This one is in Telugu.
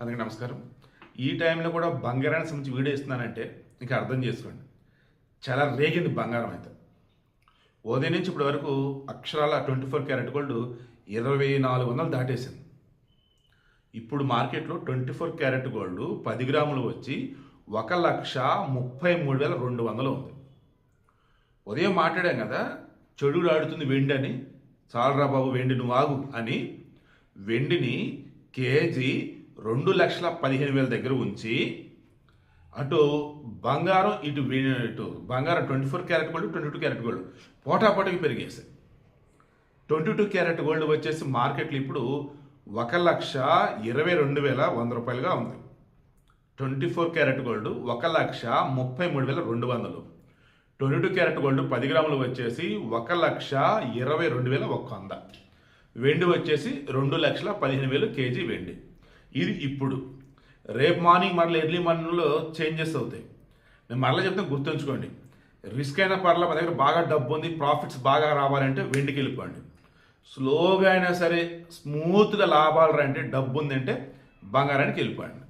అందుకే నమస్కారం. ఈ టైంలో కూడా బంగారానికి సంబంధించి వీడియో ఇస్తున్నానంటే ఇంకా అర్థం చేసుకోండి, చాలా రేగింది బంగారం అయితే. ఉదయం నుంచి ఇప్పటి వరకు అక్షరాల 24 క్యారెట్ గోల్డ్ 2400 దాటేసింది. ఇప్పుడు మార్కెట్లో 24 క్యారెట్ గోల్డ్ 10 గ్రాములు వచ్చి 1,33,200 ఉంది. ఉదయం మాట్లాడాం కదా, చెడుగుడు ఆడుతుంది వెండి అని. చాలరా బాబు వెండి నువ్వు ఆగు అని వెండిని కేజీ 2,15,000 దగ్గర ఉంచి అటు బంగారం ఇటు బంగారం 24 క్యారెట్ గోల్డ్ 22 క్యారెట్ గోల్డ్ పోటాపోటీకి పెరిగేసాయి. 22 క్యారెట్ గోల్డ్ వచ్చేసి మార్కెట్లో ఇప్పుడు 1,22,100 రూపాయలుగా ఉంది. 24 క్యారెట్ గోల్డ్ 1,33,200. 22 క్యారెట్ గోల్డ్ 10 గ్రాములు వచ్చేసి 1,22,100. వెండి వచ్చేసి 2,15,000 కేజీ వెండి. ఇది ఇప్పుడు. రేపు మార్నింగ్ మరలా ఎర్లీ మార్నింగ్లో చేంజెస్ అవుతాయి. నేను మరలా చెప్తాను, గుర్తుంచుకోండి. రిస్క్ అయినా పర్లేదు, మా దగ్గర బాగా డబ్బు ఉంది, ప్రాఫిట్స్ బాగా రావాలంటే వెండికి వెళ్ళిపోండి. స్లోగా అయినా సరే స్మూత్గా లాభాలు రంటే, డబ్బు ఉందంటే బంగారానికి వెళ్ళిపోండి.